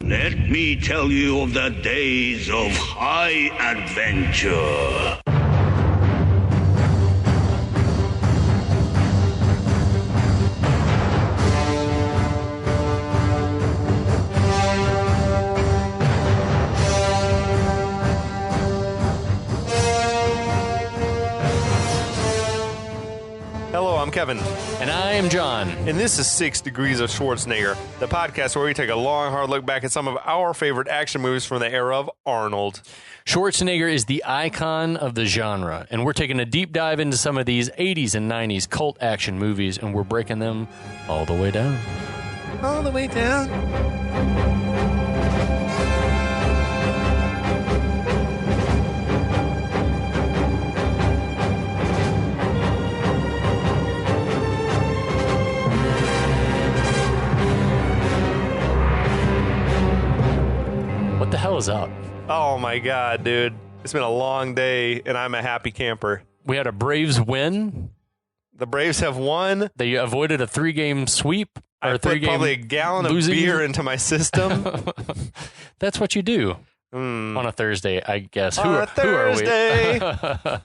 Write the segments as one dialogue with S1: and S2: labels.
S1: Let me tell you of the days of high adventure.
S2: Hello, I'm Kevin.
S3: And I am John.
S2: And this is 6 Degrees of Schwarzenegger, the podcast where we take a long, hard look back at some of our favorite action movies from the era of Arnold.
S3: Schwarzenegger is the icon of the genre, and we're taking a deep dive into some of these 80s and 90s cult action movies, and we're breaking them all the way down.
S2: All the way down.
S3: What the hell is up?
S2: Oh my God, dude. It's been a long day, and I'm a happy camper.
S3: We had a Braves win.
S2: The Braves have won.
S3: They avoided a 3-game sweep. Or
S2: I
S3: a
S2: put
S3: 3-game
S2: probably a gallon of beer into my system.
S3: That's what you do on a Thursday, I guess.
S2: On a Thursday.
S3: Who are we?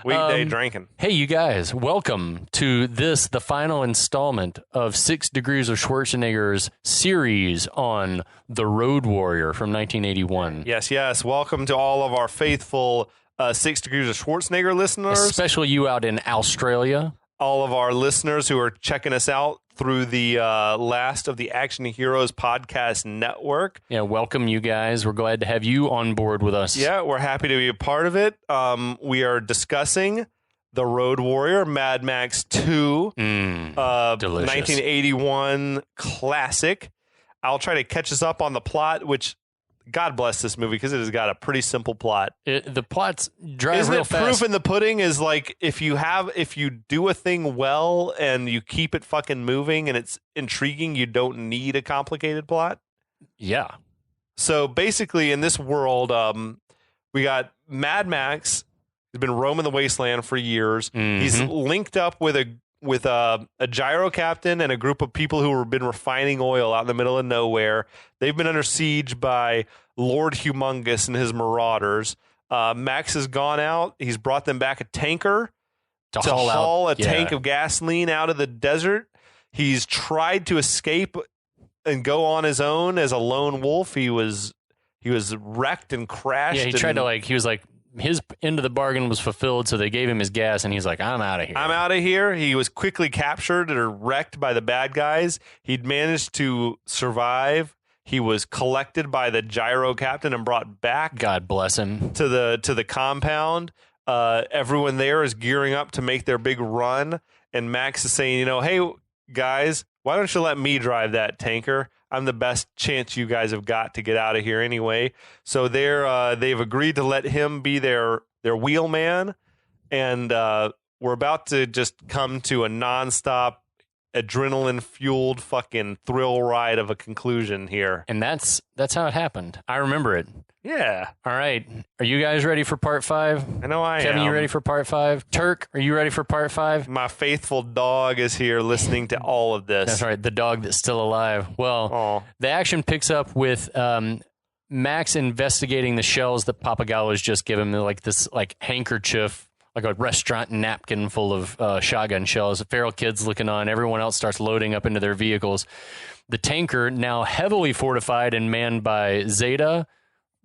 S2: Weekday drinking.
S3: Hey, you guys, welcome to this, the final installment of 6 Degrees of Schwarzenegger's series on The Road Warrior from 1981.
S2: Yes. Welcome to all of our faithful 6 Degrees of Schwarzenegger listeners.
S3: Especially you out in Australia.
S2: All of our listeners who are checking us out through the last of the Action Heroes podcast network.
S3: Yeah, welcome you guys. We're glad to have you on board with us.
S2: Yeah, we're happy to be a part of it. We are discussing The Road Warrior, Mad Max 2,
S3: delicious.
S2: 1981 classic. I'll try to catch us up on the plot, which God bless this movie because it has got a pretty simple plot.
S3: The plots drive
S2: Isn't
S3: real
S2: it
S3: fast.
S2: proof in the pudding is like if you do a thing well and you keep it fucking moving and it's intriguing, you don't need a complicated plot.
S3: Yeah.
S2: So basically in this world, we got Mad Max. He's been roaming the wasteland for years.
S3: Mm-hmm.
S2: He's linked up with a gyro captain and a group of people who have been refining oil out in the middle of nowhere. They've been under siege by Lord Humongous and his Marauders. Max has gone out. He's brought them back a tanker to haul a tank of gasoline out of the desert. He's tried to escape and go on his own as a lone wolf. He was wrecked and crashed.
S3: Yeah, he was like, his end of the bargain was fulfilled, so they gave him his gas, and he's like, I'm out of here.
S2: I'm out of here. He was quickly captured or wrecked by the bad guys. He'd managed to survive. He was collected by the gyro captain and brought back.
S3: God bless him.
S2: To the compound. Everyone there is gearing up to make their big run, and Max is saying, hey, guys, why don't you let me drive that tanker? I'm the best chance you guys have got to get out of here anyway. So they've agreed to let him be their wheelman, and we're about to just come to a nonstop, adrenaline-fueled fucking thrill ride of a conclusion here.
S3: And that's how it happened. I remember it.
S2: Yeah.
S3: All right. Are you guys ready for part 5?
S2: I know I am.
S3: Kevin, you ready for part 5? Turk, are you ready for part 5?
S2: My faithful dog is here listening to all of this.
S3: That's right. The dog that's still alive. Well, The action picks up with Max investigating the shells that Pappagallo's just given him, like this handkerchief, like a restaurant napkin full of shotgun shells. The feral kids looking on. Everyone else starts loading up into their vehicles. The tanker, now heavily fortified and manned by Zeta,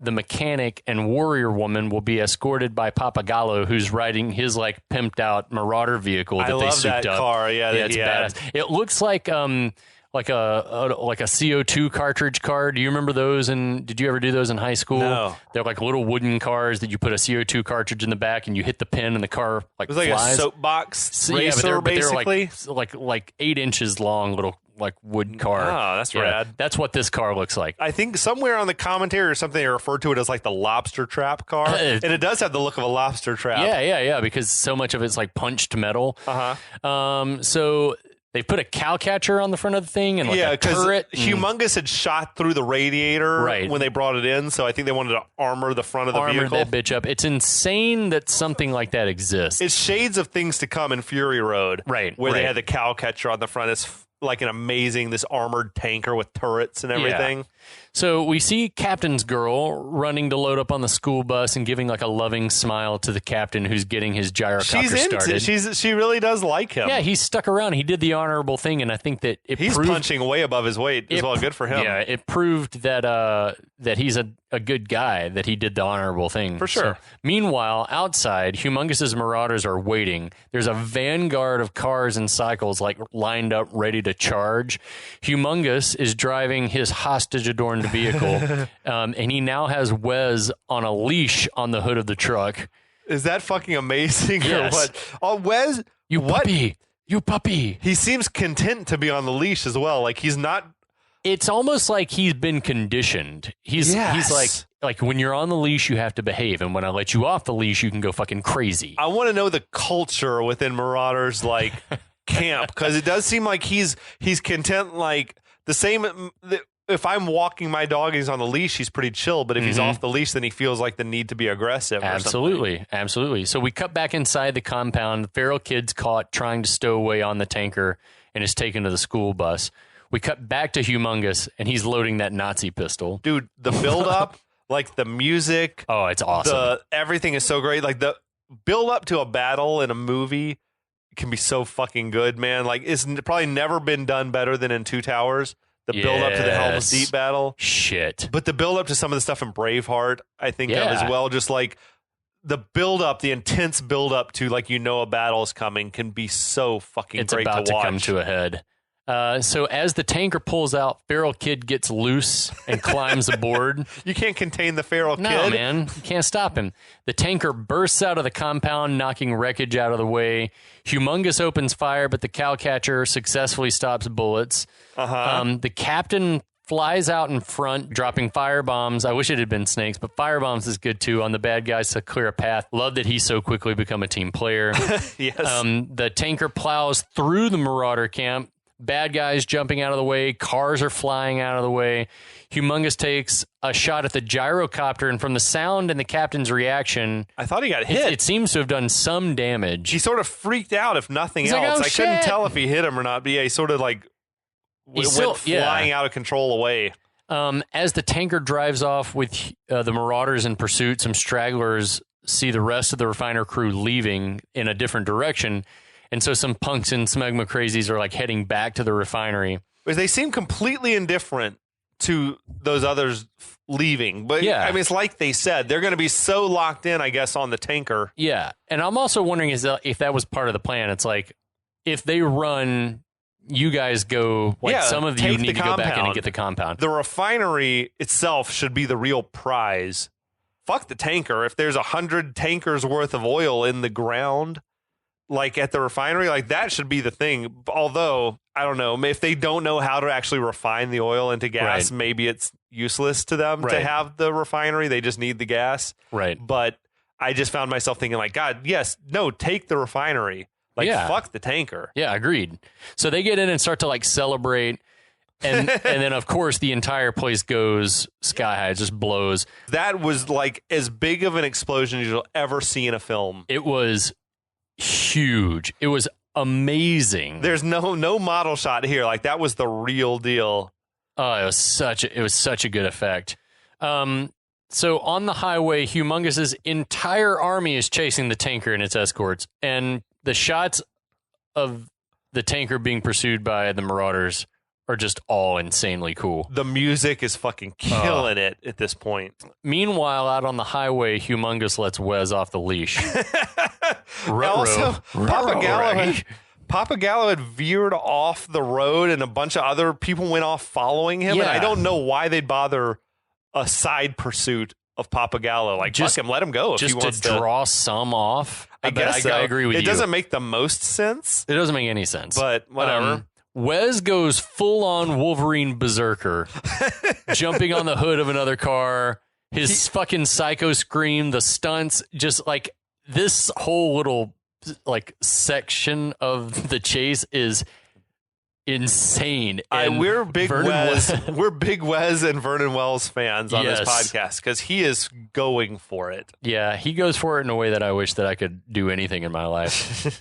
S3: the mechanic, and Warrior Woman, will be escorted by Pappagallo, who's riding his pimped out Marauder vehicle that they souped up.
S2: I love that car. Yeah,
S3: it's badass. It looks like a CO2 cartridge car. Do you remember those? And did you ever do those in high school?
S2: No.
S3: They're like little wooden cars that you put a CO2 cartridge in the back and you hit the pin and the car
S2: it was like
S3: flies.
S2: a soapbox racer,
S3: but they're
S2: basically.
S3: like 8 inches long, little wood car.
S2: Oh, that's rad.
S3: That's what this car looks like.
S2: I think somewhere on the commentary or something they refer to it as like the lobster trap car, and it does have the look of a lobster trap.
S3: Yeah, because so much of it's like punched metal. So they put a cowcatcher on the front of the thing and a turret.
S2: Humongous had shot through the radiator when they brought it in, so I think they wanted to armor the front of the vehicle.
S3: Armor that bitch up. It's insane that something like that exists.
S2: It's shades of things to come in Fury Road,
S3: right?
S2: Where they had the cowcatcher on the front. It's like this armored tanker with turrets and everything.
S3: Yeah. So we see Captain's girl running to load up on the school bus and giving like a loving smile to the captain who's getting his gyrocopter started.
S2: She really does like him.
S3: Yeah, he's stuck around. He did the honorable thing, and I think that
S2: he's punching way above his weight as well. Good for him.
S3: Yeah, it proved that that he's a good guy, that he did the honorable thing.
S2: For sure.
S3: So, meanwhile, outside, Humongous's Marauders are waiting. There's a vanguard of cars and cycles like lined up ready to charge. Humongous is driving his hostage-adorned vehicle, and he now has Wes on a leash on the hood of the truck.
S2: Is that fucking amazing
S3: Yes.
S2: or what? Oh, Wes,
S3: You puppy. You puppy.
S2: He seems content to be on the leash as well. Like he's not.
S3: It's almost like he's been conditioned. He's like when you're on the leash, you have to behave, and when I let you off the leash, you can go fucking crazy.
S2: I want to know the culture within Marauders like camp, because it does seem like he's content. Like the same. If I'm walking my dog and he's on the leash, he's pretty chill. But if he's off the leash, then he feels like the need to be aggressive.
S3: Absolutely. So we cut back inside the compound. The feral kid's caught trying to stow away on the tanker and is taken to the school bus. We cut back to Humongous, and he's loading that Nazi pistol.
S2: Dude, the build-up, like the music.
S3: Oh, it's awesome.
S2: Everything is so great. Like the build-up to a battle in a movie can be so fucking good, man. Like it's probably never been done better than in Two Towers. The build-up to the Helm's Deep battle.
S3: Shit.
S2: But the build-up to some of the stuff in Braveheart, I think of as well. Just like the build-up, the intense build-up to like a battle is coming can be so fucking great to watch.
S3: It's about to come to a head. So as the tanker pulls out, feral kid gets loose and climbs aboard.
S2: You can't contain the feral kid.
S3: No, man. You can't stop him. The tanker bursts out of the compound, knocking wreckage out of the way. Humongous opens fire, but the cowcatcher successfully stops bullets. The captain flies out in front, dropping firebombs. I wish it had been snakes, but firebombs is good too on the bad guys to clear a path. Love that he's so quickly become a team player.
S2: Yes.
S3: The tanker plows through the Marauder camp. Bad guys jumping out of the way. Cars are flying out of the way. Humongous takes a shot at the gyrocopter, and from the sound and the captain's reaction,
S2: I thought he got hit.
S3: It seems to have done some damage.
S2: He sort of freaked out, if nothing
S3: He's
S2: else.
S3: like, oh,
S2: I couldn't tell if he hit him or not, but yeah, he sort of like went flying out of control away.
S3: As the tanker drives off with the Marauders in pursuit, some stragglers see the rest of the refiner crew leaving in a different direction. And so some punks and smegma crazies are like heading back to the refinery.
S2: Because they seem completely indifferent to those others leaving. But
S3: yeah.
S2: I mean, it's like they said, they're going to be so locked in, I guess, on the tanker.
S3: Yeah. And I'm also wondering if that was part of the plan. It's like, if they run, you guys go, like some of you need to go back in and get the compound.
S2: The refinery itself should be the real prize. Fuck the tanker. If there's 100 tankers worth of oil in the ground, like at the refinery, like that should be the thing. Although, I don't know, if they don't know how to actually refine the oil into gas, maybe it's useless to them to have the refinery. They just need the gas.
S3: Right.
S2: But I just found myself thinking like, God, yes, no, take the refinery. Like, fuck the tanker.
S3: Yeah, agreed. So they get in and start to like celebrate. And then, of course, the entire place goes sky high. It just blows.
S2: That was like as big of an explosion as you'll ever see in a film.
S3: It was huge. It was amazing.
S2: There's no model shot here. Like that was the real deal.
S3: Oh, it was such a good effect. So on the highway, Humongous's entire army is chasing the tanker and its escorts, and the shots of the tanker being pursued by the Marauders are just all insanely cool.
S2: The music is fucking killing it at this point.
S3: Meanwhile, out on the highway, Humongous lets Wes off the leash.
S2: Also, Papagallo had veered off the road and a bunch of other people went off following him. Yeah. And I don't know why they'd bother a side pursuit of Papagallo. Like, just fuck him, let him go if he wants to
S3: draw some off.
S2: I guess so.
S3: I agree with you.
S2: It doesn't make the most sense.
S3: It doesn't make any sense.
S2: But whatever.
S3: Wes goes full-on Wolverine berserker, jumping on the hood of another car. His fucking psycho scream, the stunts, just like this whole little like section of the chase is insane.
S2: We're big Wes and Vernon Wells fans on this podcast because he is going for it.
S3: Yeah, he goes for it in a way that I wish that I could do anything in my life.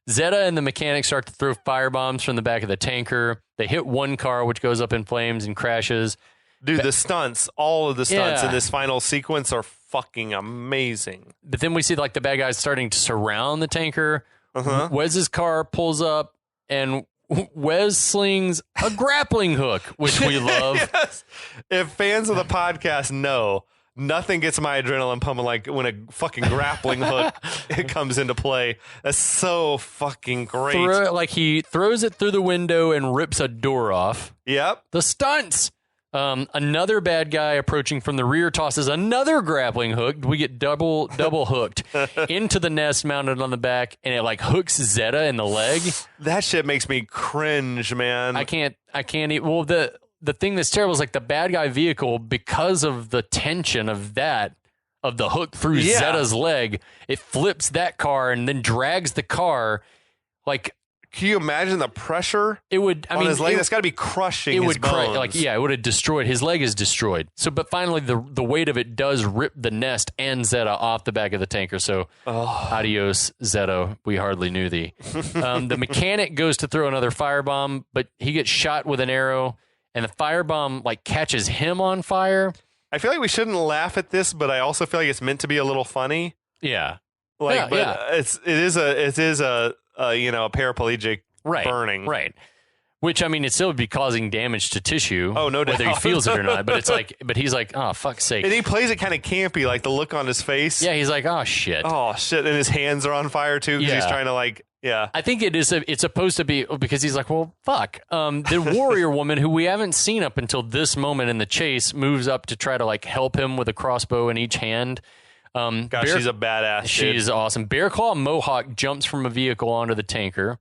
S3: Zeta and the mechanic start to throw firebombs from the back of the tanker. They hit one car, which goes up in flames and crashes.
S2: Dude, the stunts, all of the stunts in this final sequence are fucking amazing.
S3: But then we see like the bad guys starting to surround the tanker. Wes's car pulls up and Wes slings a grappling hook, which we love.
S2: Yes. If fans of the podcast know, nothing gets my adrenaline pumping like when a fucking grappling hook it comes into play. That's so fucking great.
S3: He throws it through the window and rips a door off.
S2: Yep.
S3: The stunts. Another bad guy approaching from the rear tosses another grappling hook. We get double hooked into the nest mounted on the back, and it like hooks Zeta in the leg.
S2: That shit makes me cringe, man.
S3: I can't well, the thing that's terrible is like the bad guy vehicle, because of the tension of the hook through Zeta's leg, it flips that car and then drags the car. Like,
S2: can you imagine the pressure?
S3: It would. I mean,
S2: his leg. That's got to be crushing. It would bones.
S3: It would have destroyed. His leg is destroyed. So, but finally, the weight of it does rip the nest and Zeta off the back of the tanker. So, adios, Zeta. We hardly knew thee. The mechanic goes to throw another firebomb, but he gets shot with an arrow, and the firebomb like catches him on fire.
S2: I feel like we shouldn't laugh at this, but I also feel like it's meant to be a little funny.
S3: Yeah.
S2: It is a paraplegic burning.
S3: Right. Which, I mean, it still would be causing damage to tissue.
S2: Oh, no doubt.
S3: Whether he feels it or not. But but he's like, oh, fuck's sake.
S2: And he plays it kind of campy, like the look on his face.
S3: Yeah, he's like, oh, shit.
S2: Oh, shit. And his hands are on fire, too, because he's trying to, I
S3: think it's supposed to be, because he's like, well, fuck. The warrior woman, who we haven't seen up until this moment in the chase, moves up to try to, like, help him with a crossbow in each hand.
S2: She's a badass.
S3: She's awesome. Bear Claw Mohawk jumps from a vehicle onto the tanker.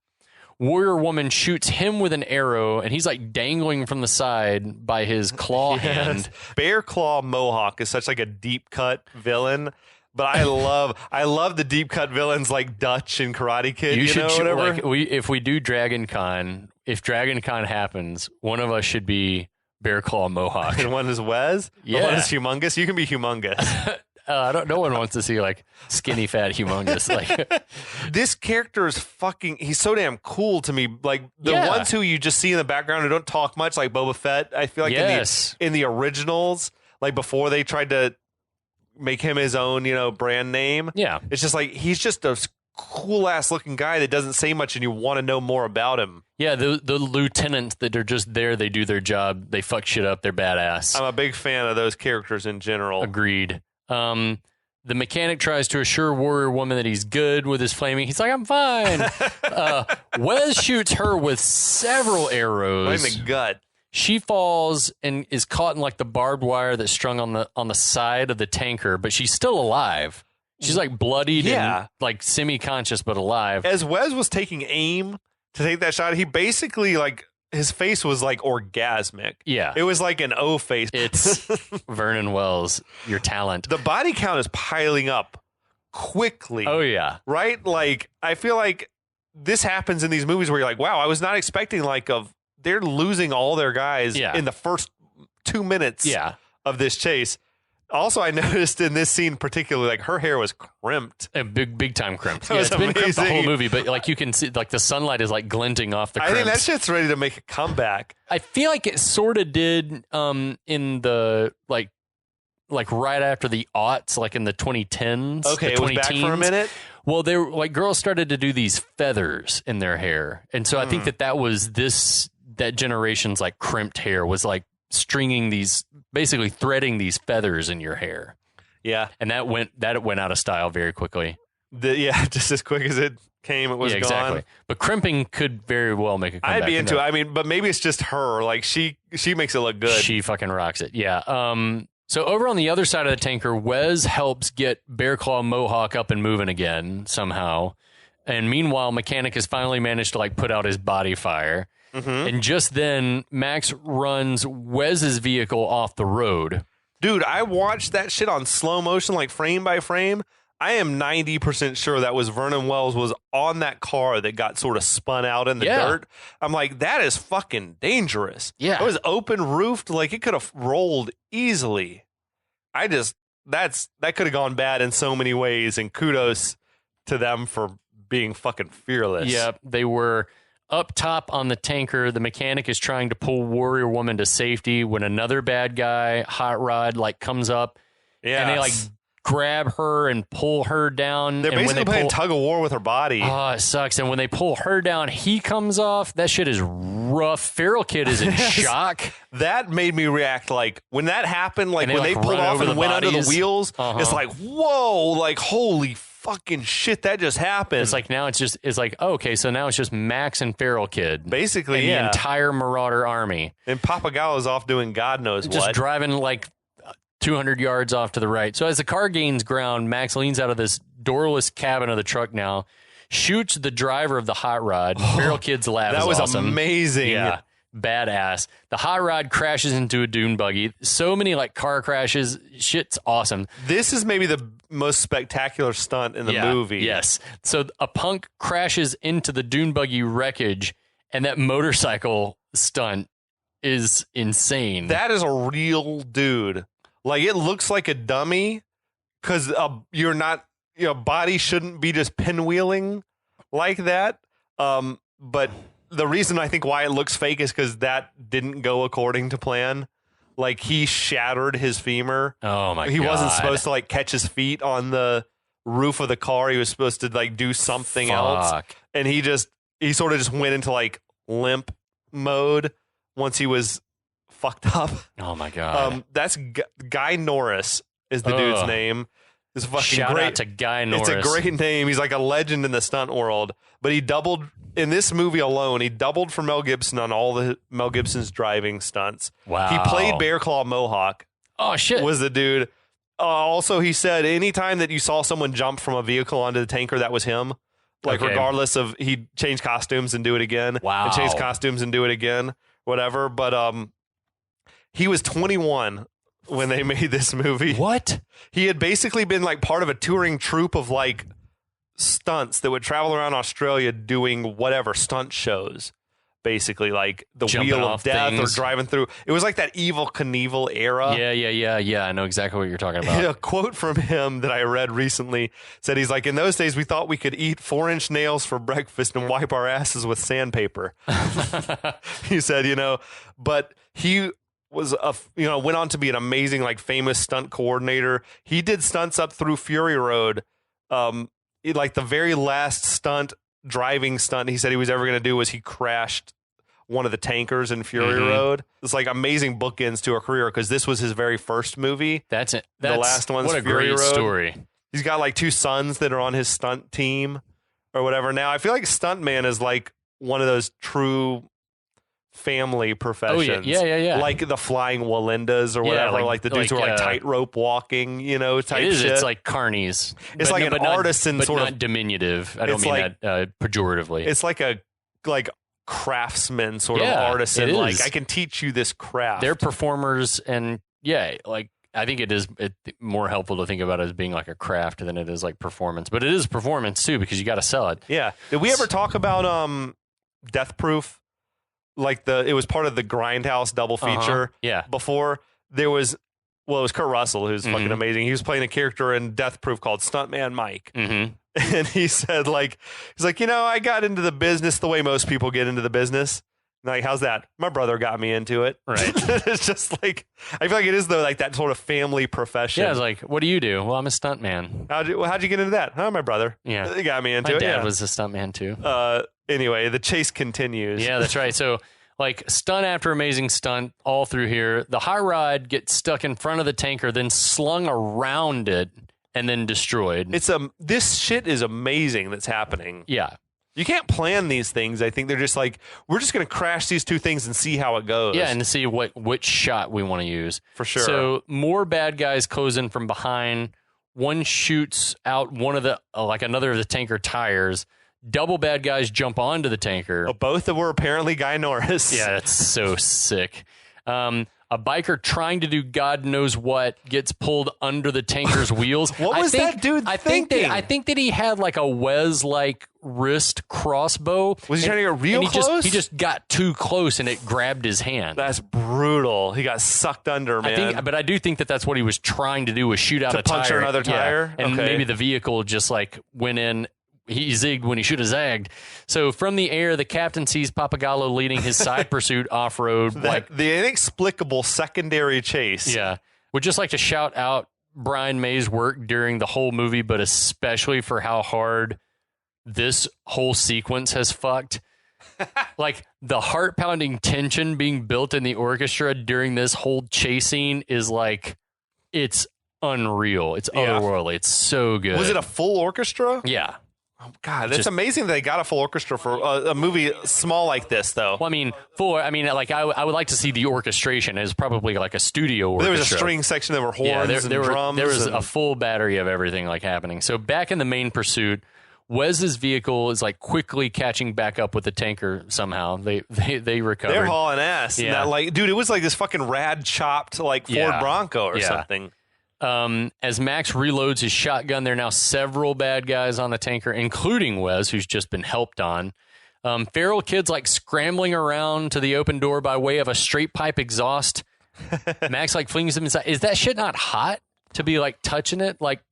S3: Warrior Woman shoots him with an arrow, and he's like dangling from the side by his claw hand.
S2: Bear Claw Mohawk is such like a deep cut villain, but I love the deep cut villains like Dutch and Karate Kid.
S3: If we do Dragon Con, if Dragon Con happens, one of us should be Bear Claw Mohawk,
S2: and one is Wes.
S3: Yeah,
S2: one is Humongous. You can be Humongous.
S3: No one wants to see like skinny fat Humongous. Like
S2: this character is he's so damn cool to me. Like the ones who you just see in the background who don't talk much, like Boba Fett. I feel like in the originals, like before they tried to make him his own, brand name.
S3: Yeah,
S2: it's just like he's just a cool ass looking guy that doesn't say much, and you want to know more about him.
S3: Yeah, the lieutenants that are just there, they do their job, they fuck shit up, they're badass.
S2: I'm a big fan of those characters in general.
S3: Agreed. The mechanic tries to assure Warrior Woman that he's good with his flaming. He's like, I'm fine. Wes shoots her with several arrows.
S2: Right in the gut.
S3: She falls and is caught in like the barbed wire that's strung on the side of the tanker, but she's still alive. She's like bloodied and like semi-conscious, but alive.
S2: As Wes was taking aim to take that shot, he basically like his face was like orgasmic.
S3: Yeah.
S2: It was like an O face.
S3: It's Vernon Wells, your talent.
S2: The body count is piling up quickly.
S3: Oh, yeah.
S2: Right? Like, I feel like this happens in these movies where you're like, wow, I was not expecting they're losing all their guys in the first 2 minutes of this chase. Also, I noticed in this scene particularly, like her hair was crimped,
S3: big time crimped.
S2: It's
S3: been crimped the whole movie, but like you can see, like the sunlight is like glinting off the crimps.
S2: I think that shit's ready to make a comeback.
S3: I feel like it sort of did in the like right after the aughts, like in the 2010s.
S2: Okay,
S3: the
S2: it was back for a minute.
S3: Well, they were like girls started to do these feathers in their hair, and so I think that was that generation's like crimped hair was like stringing these, basically threading these feathers in your hair.
S2: Yeah.
S3: And that went out of style very quickly.
S2: Just as quick as it came, it was gone. Exactly.
S3: But crimping could very well make a comeback.
S2: I'd be into it. I mean, but maybe it's just her. Like she makes it look good.
S3: She fucking rocks it. Yeah. So over on the other side of the tanker, Wes helps get Bear Claw Mohawk up and moving again somehow. And meanwhile, Mechanic has finally managed to like put out his body fire. Mm-hmm. And just then, Max runs Wes's vehicle off the road.
S2: Dude, I watched that shit on slow motion, like frame by frame. I am 90% sure that was Vernon Wells was on that car that got sort of spun out in the dirt. I'm like, that is fucking dangerous.
S3: Yeah.
S2: It was open roofed. Like, it could have rolled easily. That could have gone bad in so many ways, and kudos to them for being fucking fearless.
S3: Yep, they were up top on the tanker. The mechanic is trying to pull Warrior Woman to safety when another bad guy, Hot Rod, like comes up, and they like grab her and pull her down.
S2: They're basically playing tug of war with her body.
S3: Oh, it sucks. And when they pull her down, he comes off. That shit is rough. Feral Kid is in shock.
S2: That made me react. Like, when that happened, like when they pulled off and went under the wheels, it's like, whoa, like, holy fucking shit, that just happened.
S3: It's like, now it's like, oh, okay, so now it's just Max and Feral Kid.
S2: Basically,
S3: and the entire Marauder army.
S2: And Papagayo's off doing God knows
S3: just
S2: what.
S3: Just driving like 200 yards off to the right. So as the car gains ground, Max leans out of this doorless cabin of the truck now, shoots the driver of the Hot Rod. Feral Kid's laugh
S2: that was
S3: awesome.
S2: Amazing.
S3: Yeah, badass. The Hot Rod crashes into a dune buggy. So many like car crashes. Shit's awesome.
S2: This is maybe the most spectacular stunt in the movie.
S3: Yes. So a punk crashes into the dune buggy wreckage, and that motorcycle stunt is insane.
S2: That is a real dude. Like, it looks like a dummy because you're not, body shouldn't be just pinwheeling like that. But the reason I think why it looks fake is because that didn't go according to plan. Like, he shattered his femur.
S3: Oh my God.
S2: He wasn't supposed to like catch his feet on the roof of the car. He was supposed to like do something else. And he sort of just went into like limp mode once he was fucked up.
S3: Oh my God.
S2: That's Guy Norris is the dude's name. It's fucking
S3: Shout
S2: great.
S3: out to Guy Norris.
S2: It's a great name. He's like a legend in the stunt world. But he doubled in this movie alone. He doubled for Mel Gibson on all the Mel Gibson's driving stunts.
S3: Wow.
S2: He played Bear Claw Mohawk.
S3: Oh shit.
S2: Was the dude. Also, he said anytime that you saw someone jump from a vehicle onto the tanker, that was him. Like, regardless of, he'd change costumes and do it again.
S3: Wow.
S2: And change costumes and do it again. Whatever. But he was 21 when they made this movie.
S3: What?
S2: He had basically been like part of a touring troupe of like stunts that would travel around Australia doing whatever stunt shows. Basically, like the
S3: Jumping
S2: Wheel of Death or driving through. It was like that Evil Knievel era.
S3: Yeah. I know exactly what you're talking about.
S2: A quote from him that I read recently said, he's like, in those days, we thought we could eat 4-inch nails for breakfast and wipe our asses with sandpaper. He said, but he was went on to be an amazing, like, famous stunt coordinator. He did stunts up through Fury Road. Like the very last driving stunt he said he was ever going to do was he crashed one of the tankers in Fury Road. It's like amazing bookends to a career because this was his very first movie.
S3: That's it.
S2: The last one's
S3: what a
S2: Fury
S3: great
S2: Road.
S3: Story.
S2: He's got like 2 sons that are on his stunt team or whatever. Now I feel like stuntman is like one of those true family professions.
S3: Oh, yeah.
S2: Like the Flying Walindas or whatever, like the dudes who are like tightrope walking, type
S3: it is,
S2: shit.
S3: It's like carnies.
S2: It's like an artisan
S3: but
S2: sort
S3: not
S2: of
S3: diminutive. I don't mean that pejoratively.
S2: It's like a craftsman sort of artisan. Like, I can teach you this craft.
S3: They're performers, and I think it is more helpful to think about it as being like a craft than it is like performance. But it is performance too because you got to sell it.
S2: Yeah. Did we ever talk about Death Proof? Like it was part of the Grindhouse double feature.
S3: Yeah.
S2: Before there was, it was Kurt Russell, who's fucking amazing. He was playing a character in Death Proof called Stuntman Mike.
S3: Mm-hmm.
S2: And he said, he's like, I got into the business the way most people get into the business. Like, how's that? My brother got me into it.
S3: Right.
S2: It's just like, I feel like it is like that sort of family profession.
S3: Yeah, it's like, what do you do? Well, I'm a stuntman.
S2: How'd you get into that? Oh, my brother.
S3: Yeah.
S2: He got me into it.
S3: My dad was a stuntman too.
S2: Anyway, the chase continues.
S3: Yeah, that's right. So, like, stunt after amazing stunt all through here. The Hot Rod gets stuck in front of the tanker, then slung around it, and then destroyed.
S2: This shit is amazing that's happening.
S3: Yeah.
S2: You can't plan these things. I think they're just like, we're just going to crash these 2 things and see how it goes.
S3: Yeah, and to see which shot we want to use.
S2: For sure.
S3: So more bad guys close in from behind. One shoots out one of the, another of the tanker tires. Double bad guys jump onto the tanker.
S2: Both were apparently Guy Norris.
S3: Yeah, that's so sick. A biker trying to do God knows what gets pulled under the tanker's wheels.
S2: What was that dude thinking?
S3: I think that he had like a Wes-like wrist crossbow.
S2: Was he trying to get real close?
S3: He just got too close and it grabbed his hand.
S2: That's brutal. He got sucked under, man.
S3: But I do think that that's what he was trying to do, was shoot out a tire.
S2: Puncture another tire?
S3: Yeah. And maybe the vehicle just like went in. He zigged when he should have zagged. So from the air, the captain sees Papagallo leading his side pursuit off-road.
S2: Like the inexplicable secondary chase.
S3: Yeah. Would just like to shout out Brian May's work during the whole movie, but especially for how hard this whole sequence has fucked. Like the heart-pounding tension being built in the orchestra during this whole chase scene is like, it's unreal. It's otherworldly. It's so good.
S2: Was it a full orchestra?
S3: Yeah.
S2: Oh, God, that's amazing that they got a full orchestra for a movie small like this, though.
S3: Well, I would like to see the orchestration as probably like a studio orchestra.
S2: There was a string section, there were horns and drums.
S3: There was a full battery of everything like happening. So back in the main pursuit, Wes's vehicle is like quickly catching back up with the tanker somehow. They recovered.
S2: They're hauling ass.
S3: Yeah.
S2: Dude, it was like this fucking rad chopped like Ford Bronco or something.
S3: As Max reloads his shotgun, there are now several bad guys on the tanker, including Wes, who's just been helped on. Feral Kid's like scrambling around to the open door by way of a straight pipe exhaust. Max like flings him inside. Is that shit not hot to be like touching it, like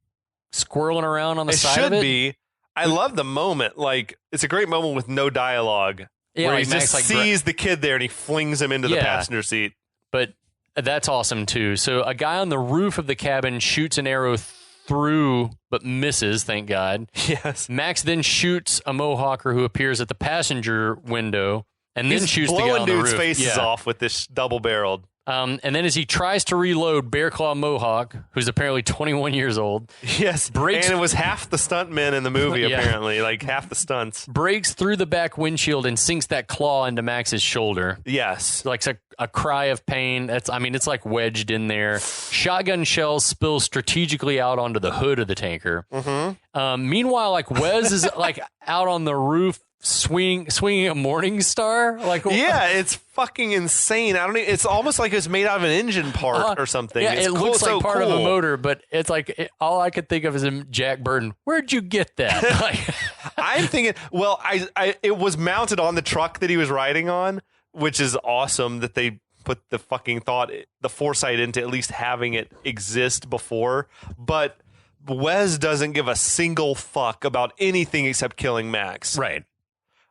S3: squirreling around on the side of it?
S2: It should be. I love the moment. Like, it's a great moment with no dialogue.
S3: Yeah,
S2: where
S3: like
S2: he
S3: Max
S2: just sees the kid there and he flings him into the passenger seat.
S3: But that's awesome, too. So a guy on the roof of the cabin shoots an arrow through, but misses, thank God.
S2: Yes.
S3: Max then shoots a Mohawker who appears at the passenger window and then shoots the guy on the roof.
S2: Blowing dudes' faces off with this double-barreled.
S3: And then as he tries to reload, Bear Claw Mohawk, who's apparently 21 years old.
S2: Yes, and it was half the stuntmen in the movie, apparently, like half the stunts.
S3: Breaks through the back windshield and sinks that claw into Max's shoulder.
S2: Yes.
S3: Like a cry of pain. It's like wedged in there. Shotgun shells spill strategically out onto the hood of the tanker.
S2: Mm-hmm.
S3: Meanwhile, like Wes is like out on the roof swinging a Morning Star. Like,
S2: yeah, it's fucking insane. It's almost like it's made out of an engine part or something.
S3: Yeah,
S2: it's
S3: it looks like part of a motor, but it's like all I could think of is Jack Burton. Where'd you get that? Like,
S2: I'm thinking, well, it was mounted on the truck that he was riding on, which is awesome that they put the fucking the foresight into at least having it exist before. But Wes doesn't give a single fuck about anything except killing Max.
S3: Right.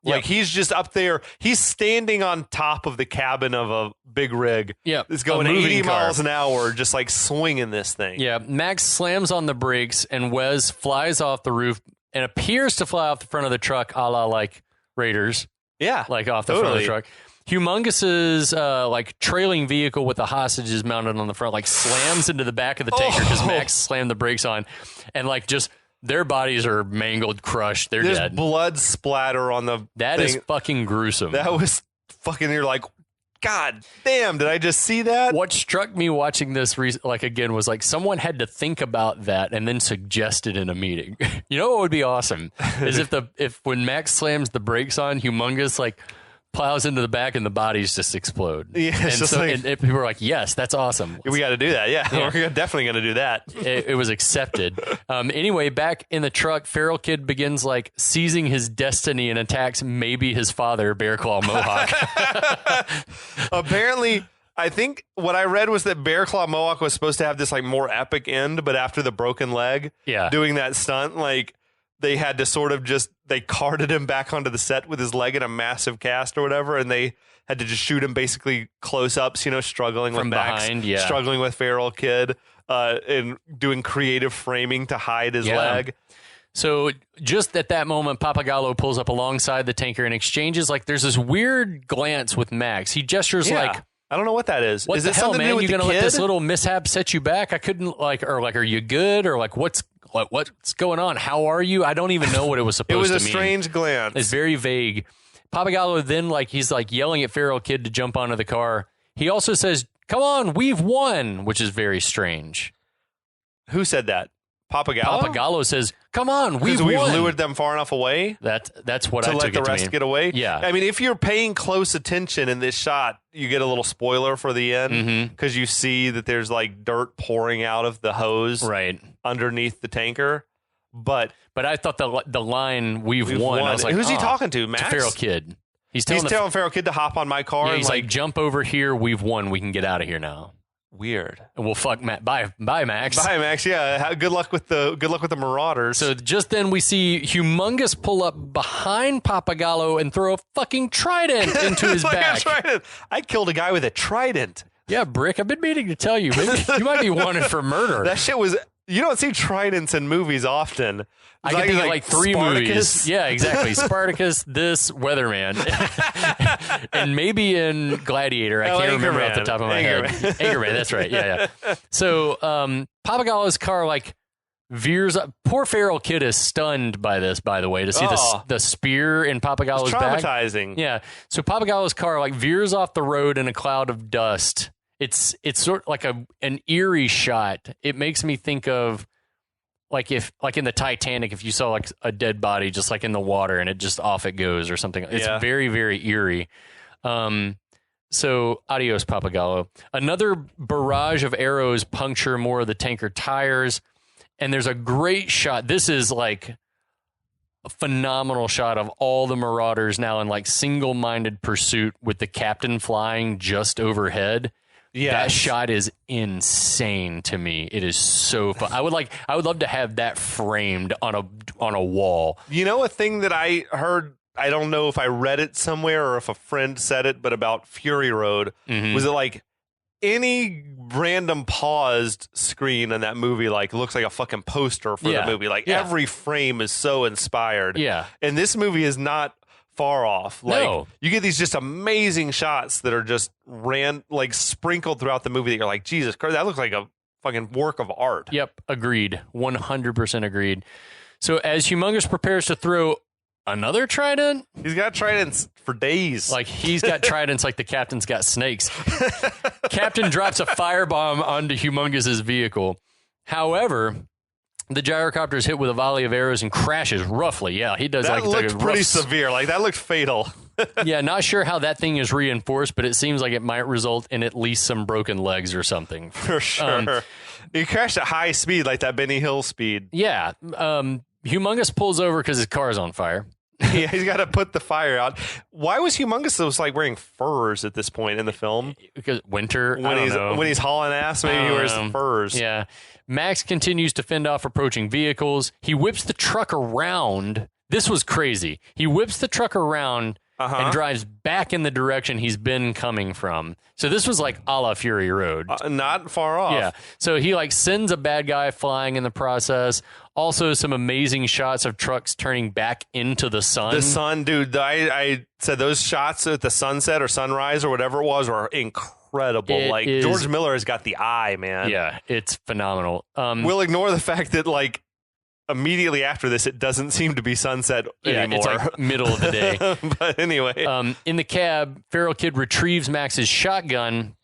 S2: Like, he's just up there. He's standing on top of the cabin of a big rig.
S3: Yeah.
S2: It's going 80 miles an hour, just like swinging this thing.
S3: Yeah. Max slams on the brakes and Wes flies off the roof and appears to fly off the front of the truck, a la like Raiders.
S2: Yeah.
S3: Like off the front of the truck. Humongous's like trailing vehicle with the hostages mounted on the front like slams into the back of the tanker because Max slammed the brakes on, and like just their bodies are mangled, crushed. They're
S2: There's
S3: dead.
S2: Blood splatter on the
S3: That
S2: thing.
S3: is fucking gruesome.
S2: That was fucking. You're like, God damn! Did I just see that?
S3: What struck me watching this, like again, was like someone had to think about that and then suggest it in a meeting. You know what would be awesome is if when Max slams the brakes on, Humongous like plows into the back and the bodies just explode.
S2: Yeah,
S3: and people were like, yes, that's awesome.
S2: We got to do that. Yeah, we're definitely going to do that.
S3: It was accepted. Anyway, back in the truck, Feral Kid begins like seizing his destiny and attacks maybe his father, Bear Claw Mohawk.
S2: Apparently, I think what I read was that Bear Claw Mohawk was supposed to have this like more epic end, but after the broken leg, doing that stunt, like they had to sort of they carted him back onto the set with his leg in a massive cast or whatever, and they had to just shoot him basically close-ups, struggling
S3: from
S2: with Max,
S3: behind,
S2: struggling with Feral Kid, and doing creative framing to hide his leg.
S3: So just at that moment, Papagallo pulls up alongside the tanker and exchanges there's this weird glance with Max. He gestures like,
S2: I don't know what that is.
S3: What
S2: is
S3: the
S2: it
S3: hell,
S2: something
S3: man?
S2: to do with
S3: You gonna
S2: the
S3: let
S2: kid?
S3: this little mishap set you back? I couldn't are you good or what's going on? How are you? I don't even know what it was supposed to mean.
S2: It was a strange glance.
S3: It's very vague. Papagallo then he's yelling at Feral Kid to jump onto the car. He also says, "Come on, we've won," which is very strange.
S2: Who said that? Papagallo?
S3: Papagallo says, "Come on, we've
S2: lured them far enough away."
S3: That's what I took
S2: to let the rest get away.
S3: Yeah,
S2: I mean, if you're paying close attention in this shot, you get a little spoiler for the end because you see that there's like dirt pouring out of the hose underneath the tanker. But
S3: I thought the line "we've won." I was like,
S2: who's he talking to? Max?
S3: To Feral Kid. He's telling
S2: Feral Kid to hop on my car.
S3: Yeah,
S2: and
S3: he's like, jump over here. We've won. We can get out of here now.
S2: Weird.
S3: And we'll fuck Matt. Bye, Max.
S2: Bye, Max. Yeah. Good luck with the Marauders.
S3: So just then we see Humongous pull up behind Papagallo and throw a fucking trident into his back.
S2: I killed a guy with a trident.
S3: Yeah, Brick. I've been meaning to tell you. Maybe you might be wanted for murder.
S2: That shit was. You don't see tridents in movies often.
S3: I can think of like 3 movies. Yeah, exactly. Spartacus, this, Weatherman, and maybe in Gladiator. I can't remember off the top of my head. Anchorman, that's right. Yeah. So Papagallo's car like veers up. Poor Feral Kid is stunned by this, by the way, to see the spear in Papagallo's back.
S2: Traumatizing.
S3: Yeah. So Papagallo's car like veers off the road in a cloud of dust. It's sort of like an eerie shot. It makes me think of like in the Titanic, if you saw like a dead body just like in the water and it just off it goes or something. It's very, very eerie. So adios, Papagallo. Another barrage of arrows puncture more of the tanker tires. And there's a great shot. This is like a phenomenal shot of all the Marauders now in like single-minded pursuit with the captain flying just overhead. Yeah, that shot is insane to me. It is so fun. I would love to have that framed on a wall.
S2: You know, a thing that I heard, I don't know if I read it somewhere or if a friend said it, but about Fury Road, was it like any random paused screen in that movie like looks like a fucking poster for the movie. Like every frame is so inspired. Yeah. And this movie is not far off. Like you get these just amazing shots that are just sprinkled throughout the movie that you're like, Jesus Christ, that looks like a fucking work of art.
S3: Yep, agreed. 100% agreed. So as Humongous prepares to throw another trident,
S2: he's got tridents for days.
S3: Like he's got tridents like the captain's got snakes. Captain drops a firebomb onto Humongous's vehicle. However, the gyrocopter is hit with a volley of arrows and crashes roughly. Yeah, he does.
S2: That looked pretty severe. Like that looked fatal.
S3: Yeah, not sure how that thing is reinforced, but it seems like it might result in at least some broken legs or something.
S2: For sure. He crashed at high speed, like that Benny Hill speed.
S3: Yeah. Humongous pulls over because his car is on fire.
S2: Yeah, he's got to put the fire out. Why was Humongous like wearing furs at this point in the film?
S3: Because winter.
S2: When he's hauling ass, maybe he wears furs.
S3: Yeah. Max continues to fend off approaching vehicles. He whips the truck around. This was crazy. He whips the truck around and drives back in the direction he's been coming from. So this was like a la Fury Road.
S2: Not far off.
S3: Yeah. So he like sends a bad guy flying in the process. Also some amazing shots of trucks turning back into the sun.
S2: The sun, dude. I said those shots at the sunset or sunrise or whatever it was were incredible. George Miller has got the eye, man.
S3: Yeah, it's phenomenal.
S2: We'll ignore the fact that like immediately after this, it doesn't seem to be sunset anymore.
S3: It's like middle of the day.
S2: But anyway.
S3: In the cab, Feral Kid retrieves Max's shotgun.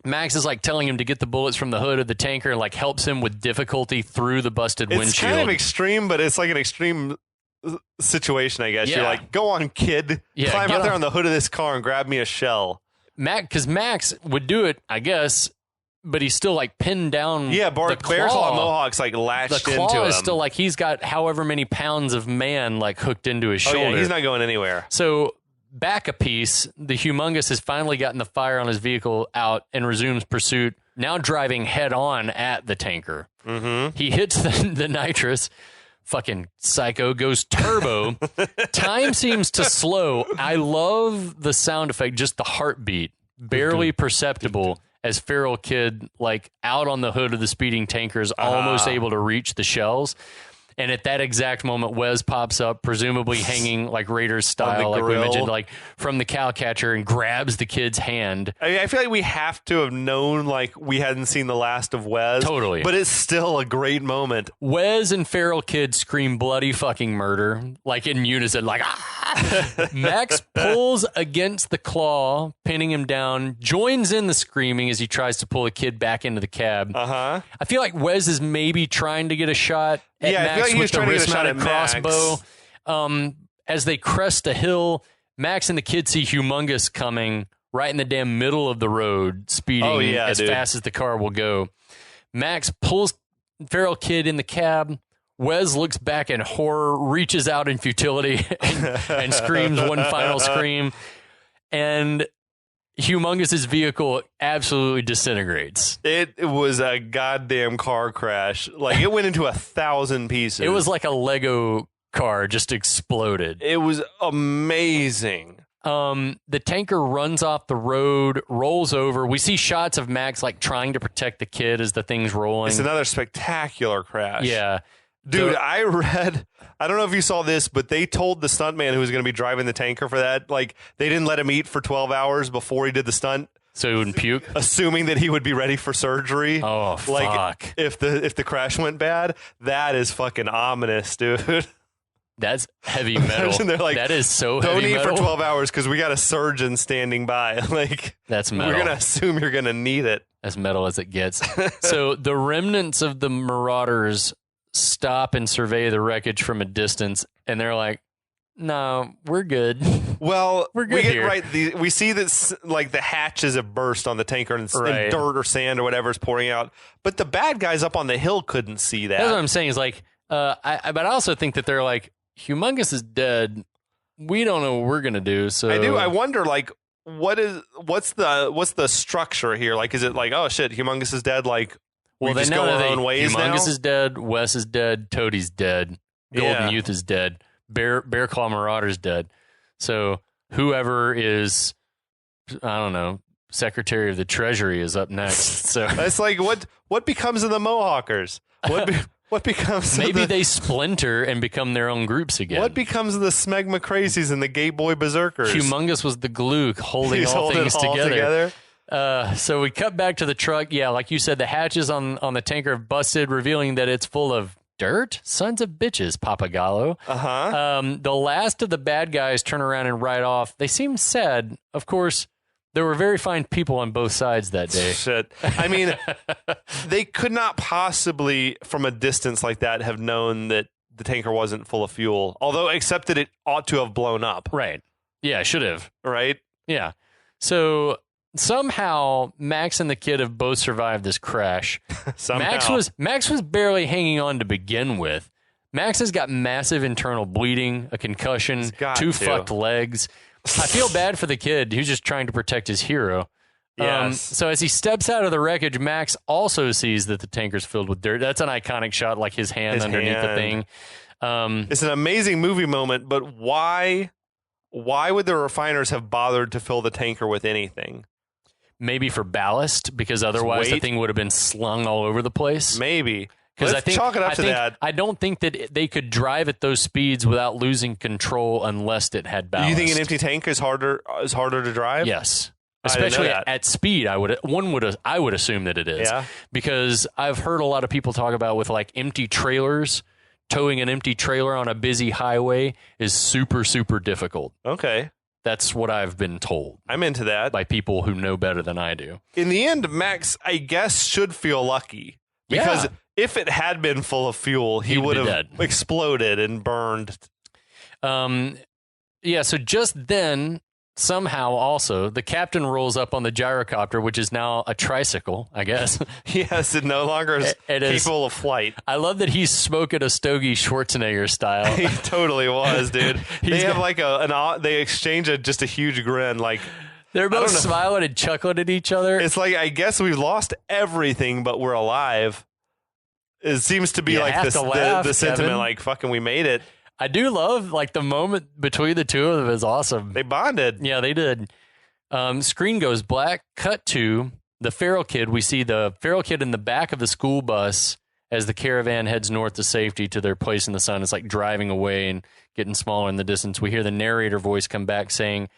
S3: Max is like telling him to get the bullets from the hood of the tanker and like helps him with difficulty through the busted windshield. It's
S2: kind of extreme, but it's like an extreme situation, I guess. Yeah. You're like, go on, kid. Yeah, climb out there on the hood of this car and grab me a shell.
S3: Because Max would do it, I guess, but he's still like pinned down.
S2: Yeah, Bear Claw Mohawk's like latched into him.
S3: The claw is still like he's got however many pounds of man like hooked into his shoulder.
S2: Yeah, he's not going anywhere.
S3: So back a piece, the Humongous has finally gotten the fire on his vehicle out and resumes pursuit, now driving head on at the tanker. He hits the nitrous. Fucking psycho, goes turbo. Time seems to slow. I love the sound effect, just the heartbeat, barely perceptible as Feral Kid, like out on the hood of the speeding tanker, is almost able to reach the shells. And at that exact moment, Wes pops up, presumably hanging like Raiders style, like we mentioned, like from the cowcatcher, and grabs the kid's hand.
S2: I mean, I feel like we have to have known, like we hadn't seen the last of Wes.
S3: Totally.
S2: But it's still a great moment.
S3: Wes and Feral Kid scream bloody fucking murder, like in unison, like, ah! Max pulls against the claw, pinning him down, joins in the screaming as he tries to pull the kid back into the cab.
S2: Uh-huh.
S3: I feel like Wes is maybe trying to get a shot at
S2: I feel
S3: Max
S2: like he was
S3: with the
S2: trying to get a shot
S3: wrist-mounted
S2: at Max.
S3: crossbow. As they crest a hill, Max and the kid see Humongous coming right in the damn middle of the road, speeding as fast as the car will go. Max pulls feral kid in the cab. Wes looks back in horror, reaches out in futility, and screams one final scream. And Humongous's vehicle absolutely disintegrates.
S2: It was a goddamn car crash. Like, it went into 1,000 pieces.
S3: It was like a Lego car just exploded.
S2: It was amazing.
S3: The tanker runs off the road, rolls over. We see shots of Max like trying to protect the kid as the thing's rolling.
S2: It's another spectacular crash.
S3: Yeah.
S2: Dude, I don't know if you saw this, but they told the stuntman who was going to be driving the tanker for that, like, they didn't let him eat for 12 hours before he did the stunt.
S3: So he wouldn't puke?
S2: Assuming that he would be ready for surgery.
S3: Oh,
S2: like,
S3: fuck.
S2: If the crash went bad, that is fucking ominous, dude.
S3: That's heavy metal.
S2: They're like,
S3: that is so
S2: don't
S3: heavy
S2: eat
S3: metal.
S2: for 12 hours because we got a surgeon standing by. Like,
S3: that's metal.
S2: We're going to assume you're going to need it.
S3: As metal as it gets. So the remnants of the Marauders stop and survey the wreckage from a distance, and they're like, no, we're good.
S2: Well,
S3: we're good here.
S2: We see that, like, the hatches have burst on the tanker and dirt or sand or whatever is pouring out. But the bad guys up on the hill couldn't see that.
S3: That's what I'm saying is like, but I also think that they're like, Humongous is dead. We don't know what we're gonna do. So
S2: I wonder, like, what's the structure here? Like, is it like, oh shit, Humongous is dead? Like,
S3: well,
S2: we just go our own ways now?
S3: Humongous is dead. Wes is dead. Toadie's dead. Golden Youth is dead. Bear Claw Marauder's dead. So whoever is, I don't know, Secretary of the Treasury is up next. So
S2: it's like, what becomes of the Mohawkers? What becomes
S3: maybe they splinter and become their own groups again.
S2: What becomes of the Smegma Crazies and the Gay Boy Berserkers?
S3: Humongous was the glue holding all things together. So we cut back to the truck. Yeah, like you said, the hatches on the tanker have busted, revealing that it's full of dirt. Sons of bitches, Papagallo.
S2: Uh-huh.
S3: The last of the bad guys turn around and ride off. They seem sad. Of course, there were very fine people on both sides that day.
S2: Shit. I mean, they could not possibly, from a distance like that, have known that the tanker wasn't full of fuel. Although, except that it ought to have blown up.
S3: Right. Yeah, should have.
S2: Right?
S3: Yeah. So somehow Max and the kid have both survived this crash.
S2: Somehow.
S3: Max was barely hanging on to begin with. Max has got massive internal bleeding, a concussion, two fucked legs. I feel bad for the kid. He was just trying to protect his hero.
S2: Yes.
S3: So as he steps out of the wreckage, Max also sees that the tanker's filled with dirt. That's an iconic shot, like his hand underneath the thing.
S2: It's an amazing movie moment, but why would the refiners have bothered to fill the tanker with anything?
S3: Maybe for ballast, because otherwise the thing would have been slung all over the place.
S2: Maybe.
S3: Because
S2: chalk it up to that.
S3: I don't think that they could drive at those speeds without losing control unless it had ballast.
S2: You think an empty tank is harder to drive?
S3: Yes, especially at speed. I would assume that it is.
S2: Yeah.
S3: Because I've heard a lot of people talk about with like empty trailers. Towing an empty trailer on a busy highway is super, super difficult.
S2: Okay.
S3: That's what I've been told.
S2: I'm into that.
S3: By people who know better than I do.
S2: In the end, Max, I guess, should feel lucky. Because if it had been full of fuel, he would have exploded and burned.
S3: Yeah, so just then, somehow also, the captain rolls up on the gyrocopter, which is now a tricycle, I guess.
S2: Yes, it no longer is capable of flight.
S3: I love that he's smoking a stogie Schwarzenegger style.
S2: He totally was, dude. They have like they exchange just a huge grin, like...
S3: They're both smiling and chuckling at each other.
S2: It's like, I guess we've lost everything, but we're alive. It seems to be like the sentiment, Kevin. Like, fucking, we made it.
S3: I do love, like, the moment between the two of them is awesome.
S2: They bonded.
S3: Yeah, they did. Screen goes black. Cut to the feral kid. We see the feral kid in the back of the school bus as the caravan heads north to safety to their place in the sun. It's like driving away and getting smaller in the distance. We hear the narrator voice come back saying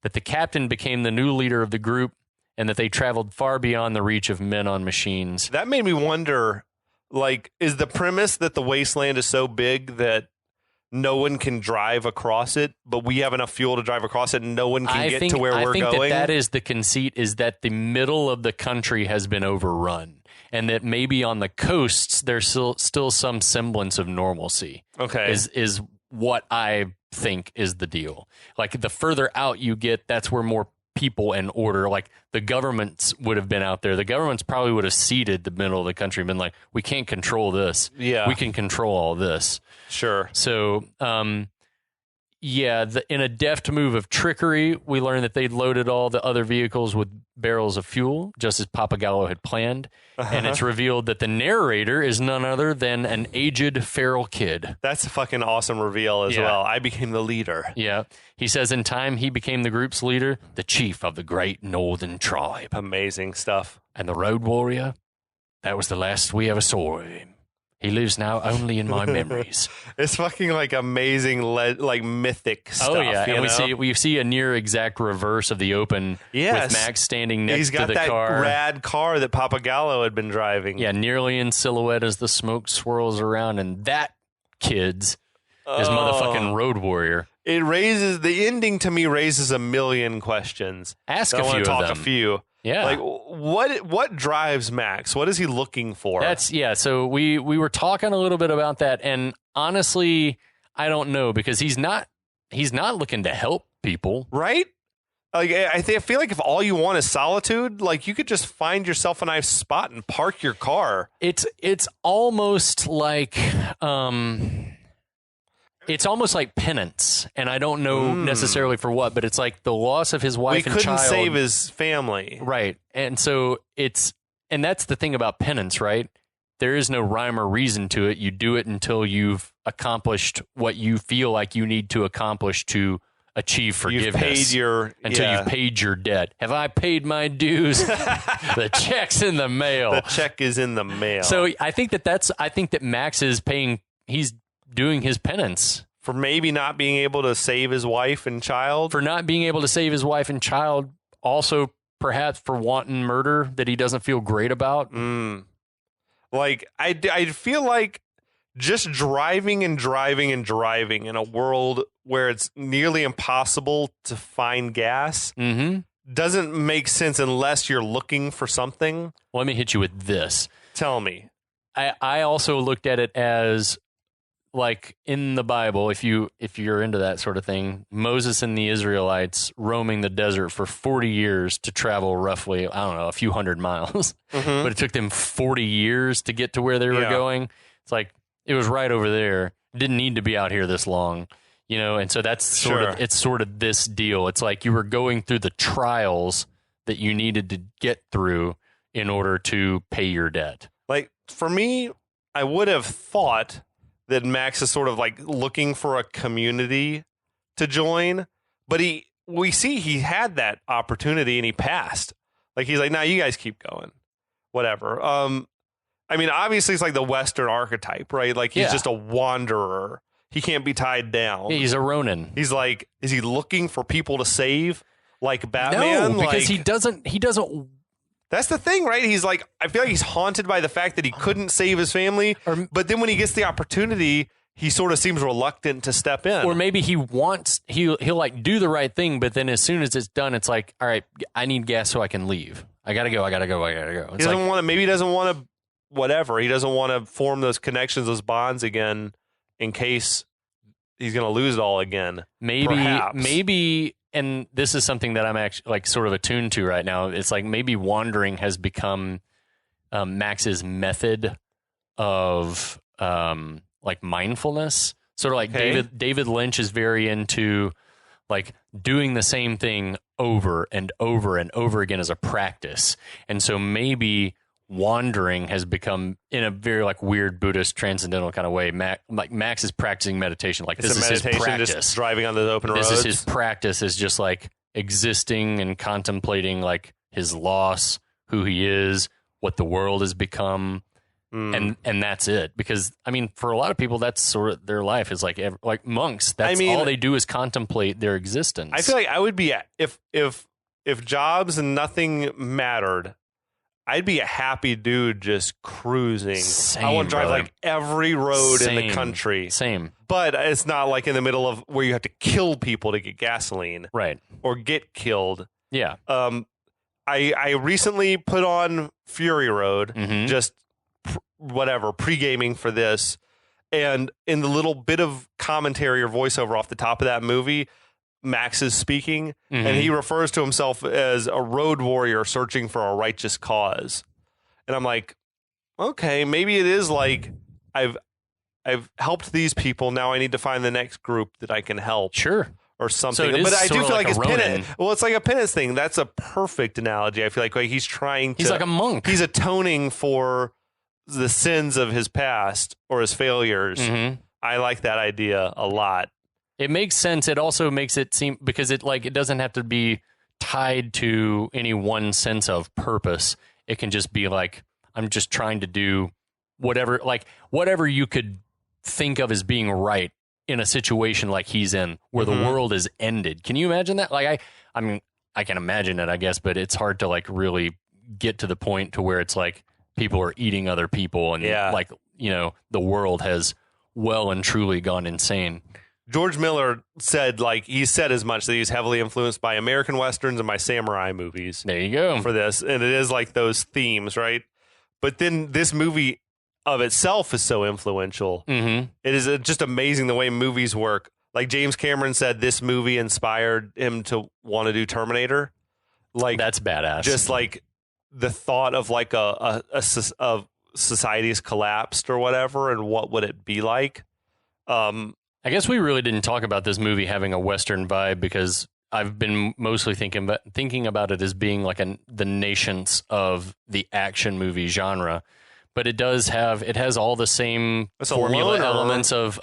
S3: that the captain became the new leader of the group and that they traveled far beyond the reach of men on machines.
S2: That made me wonder, like, is the premise that the wasteland is so big that no one can drive across it, but we have enough fuel to drive across it and no one can get to where we're going?
S3: I think that is the conceit, is that the middle of the country has been overrun, and that maybe on the coasts there's still some semblance of normalcy.
S2: Okay.
S3: Is what I think is the deal. Like, the further out you get, that's where more people and order, like the governments would have been out there. The governments probably would have seeded the middle of the country and been like, we can't control this.
S2: Yeah.
S3: We can control all this.
S2: Sure.
S3: So, in a deft move of trickery, we learned that they'd loaded all the other vehicles with barrels of fuel, just as Papagallo had planned. And it's revealed that the narrator is none other than an aged feral kid.
S2: That's a fucking awesome reveal as well. I became the leader.
S3: Yeah. He says in time he became the group's leader, the chief of the great northern tribe.
S2: Amazing stuff.
S3: And the road warrior, that was the last we ever saw of him. He lives now only in my memories.
S2: It's fucking like amazing, like mythic stuff. Oh yeah,
S3: and we see a near exact reverse of the open. Yes. With Max standing next to the car. He's got that
S2: rad car that Papagallo had been driving.
S3: Yeah, nearly in silhouette as the smoke swirls around, and that, kids, is motherfucking Road Warrior.
S2: The ending to me raises a million questions.
S3: Ask a few of them. I want to talk
S2: a few.
S3: Yeah.
S2: Like, what drives Max? What is he looking for?
S3: So we were talking a little bit about that, and honestly, I don't know, because he's not looking to help people.
S2: Right? Like, I feel like if all you want is solitude, like, you could just find yourself a nice spot and park your car.
S3: It's almost like it's almost like penance, and I don't know necessarily for what, but it's like the loss of his wife and child.
S2: He couldn't save his family.
S3: Right. And so and that's the thing about penance, right? There is no rhyme or reason to it. You do it until you've accomplished what you feel like you need to accomplish to achieve forgiveness. You've paid your debt. Have I paid my dues? The check's in the mail.
S2: The check is in the mail.
S3: So I think that Max is he's doing his penance
S2: for maybe not being able to save his wife and child.
S3: Also perhaps for wanton murder that he doesn't feel great about.
S2: Like, I feel like just driving and driving and driving in a world where it's nearly impossible to find gas doesn't make sense unless you're looking for something.
S3: Let me hit you with this.
S2: Tell me.
S3: I also looked at it as, like, in the Bible, if you're into that sort of thing, Moses and the Israelites roaming the desert for 40 years to travel roughly, I don't know, a few hundred miles. But it took them 40 years to get to where they were going. It's like, it was right over there. Didn't need to be out here this long, and so that's sort of this deal. It's like you were going through the trials that you needed to get through in order to pay your debt.
S2: Like, for me, I would have thought that Max is sort of like looking for a community to join, but we see he had that opportunity and he passed. Like, he's like, nah, you guys keep going, whatever. I mean, obviously it's like the Western archetype, right? Like, he's just a wanderer. He can't be tied down.
S3: He's a Ronin.
S2: He's like, is he looking for people to save like Batman?
S3: No, because he doesn't.
S2: That's the thing, right? He's like, I feel like he's haunted by the fact that he couldn't save his family. But then when he gets the opportunity, he sort of seems reluctant to step in.
S3: Or maybe he'll like do the right thing, but then as soon as it's done, it's like, all right, I need gas so I can leave. I gotta go. It's
S2: maybe he doesn't want to, whatever. He doesn't want to form those connections, those bonds again, in case he's going to lose it all again.
S3: Maybe. And this is something that I'm actually like sort of attuned to right now. It's like maybe wandering has become Max's method of like mindfulness. Sort of like David Lynch is very into like doing the same thing over and over and over again as a practice. And so maybe wandering has become, in a very like weird Buddhist transcendental kind of way, Max is practicing meditation. Like, this is his practice.
S2: Just driving on the open roads.
S3: This is his practice, is just like existing and contemplating like his loss, who he is, what the world has become, and that's it. Because I mean, for a lot of people, that's sort of their life, is like monks. That's all they do is contemplate their existence.
S2: I feel like I would be if jobs and nothing mattered, I'd be a happy dude just cruising.
S3: Same,
S2: I want to drive
S3: brother.
S2: like every road in the country.
S3: Same.
S2: But it's not like in the middle of where you have to kill people to get gasoline.
S3: Right.
S2: Or get killed.
S3: Yeah.
S2: I recently put on Fury Road, just pre-gaming for this. And in the little bit of commentary or voiceover off the top of that movie, Max is speaking, and he refers to himself as a road warrior searching for a righteous cause. And I'm like, okay, maybe it is like I've helped these people. Now I need to find the next group that I can help.
S3: Sure.
S2: Or something.
S3: So
S2: but I do feel like it's
S3: Ronin.
S2: penance. Well, it's like a penance thing. That's a perfect analogy. I feel like he's trying to.
S3: He's like a monk.
S2: He's atoning for the sins of his past or his failures. I like that idea a lot.
S3: It makes sense. It also makes it seem, because it doesn't have to be tied to any one sense of purpose. It can just be like, I'm just trying to do whatever you could think of as being right in a situation like he's in, where the world is ended. Can you imagine that? Like, I mean, I can imagine it, I guess, but it's hard to like really get to the point to where it's like people are eating other people and the world has well and truly gone insane.
S2: George Miller said, he said as much, that he's heavily influenced by American Westerns and by samurai movies.
S3: There you go.
S2: For this. And it is like those themes, right? But then this movie of itself is so influential. It is just amazing the way movies work. Like James Cameron said, this movie inspired him to want to do Terminator. Like,
S3: that's badass.
S2: Just like the thought of like a society's collapsed or whatever, and what would it be like?
S3: I guess we really didn't talk about this movie having a Western vibe, because I've been mostly thinking about it as being like the nascence of the action movie genre. But it has all the same formula elements of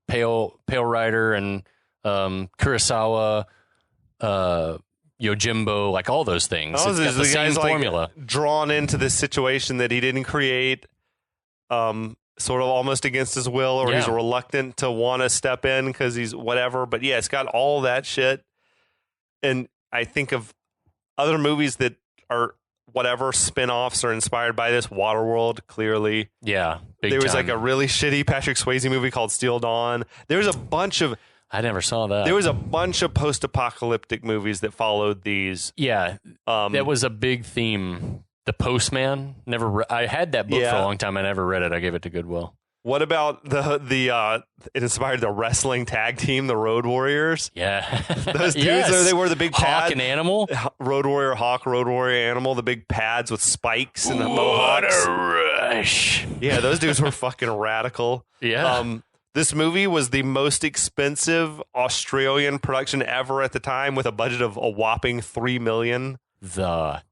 S3: Pale Rider and Kurosawa, Yojimbo, like all those things. It's got the same formula.
S2: Like drawn into this situation that he didn't create, sort of almost against his will, or he's reluctant to want to step in because he's whatever. But yeah, it's got all that shit. And I think of other movies that are whatever spin-offs are inspired by this. Waterworld, clearly.
S3: Yeah.
S2: There was like a really shitty Patrick Swayze movie called Steel Dawn. There was a bunch of...
S3: I never saw that.
S2: There was a bunch of post-apocalyptic movies that followed these.
S3: Yeah. That was a big theme. The Postman. I had that book for a long time. I never read it. I gave it to Goodwill. What about it inspired the wrestling tag team, the Road Warriors? Yeah.
S2: Those dudes, they wore the big pads.
S3: Hawk and Animal?
S2: Road Warrior Hawk, Road Warrior Animal, the big pads with spikes and the mohawks.
S3: What a rush.
S2: Yeah, those dudes were fucking radical.
S3: Yeah.
S2: This movie was the most expensive Australian production ever at the time, with a budget of a whopping $3 million.
S3: The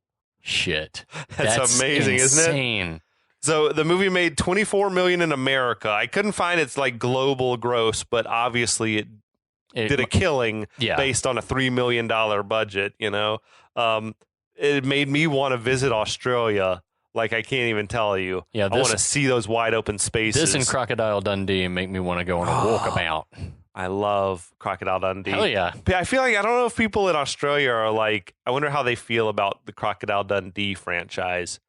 S3: shit.
S2: That's amazing, isn't it?
S3: Insane.
S2: So the movie made $24 million in America. I couldn't find its like global gross, but obviously it did a killing based on a $3 million budget. You know, it made me want to visit Australia. Like, I can't even tell you. Yeah, I want to see those wide open spaces.
S3: This and Crocodile Dundee make me want to go on a walkabout.
S2: I love Crocodile Dundee.
S3: Hell yeah.
S2: I feel like, I don't know if people in Australia are like, I wonder how they feel about the Crocodile Dundee franchise.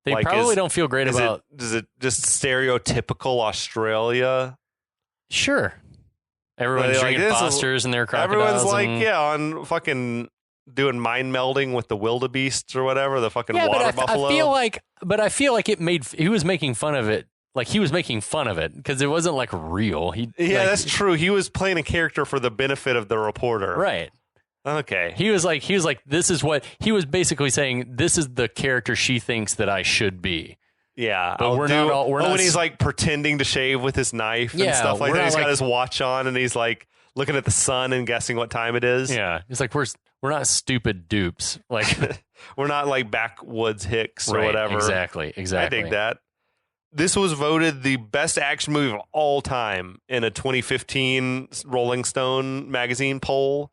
S3: They probably don't feel great about...
S2: Is it just stereotypical Australia?
S3: Sure. Everyone's drinking Fosters and their crocodiles.
S2: Everyone's like, on fucking doing mind melding with the wildebeests or whatever, the fucking water buffalo.
S3: I feel like he was making fun of it. Like, he was making fun of it because it wasn't like real.
S2: That's true. He was playing a character for the benefit of the reporter.
S3: Right.
S2: Okay.
S3: He was like, this is what he was basically saying. This is the character she thinks that I should be.
S2: Yeah.
S3: But we're not.
S2: When he's like pretending to shave with his knife and stuff like that. He's got his watch on and he's like looking at the sun and guessing what time it is.
S3: Yeah. It's like, we're not stupid dupes. Like,
S2: we're not like backwoods hicks or whatever.
S3: Exactly.
S2: I dig that. This was voted the best action movie of all time in a 2015 Rolling Stone magazine poll.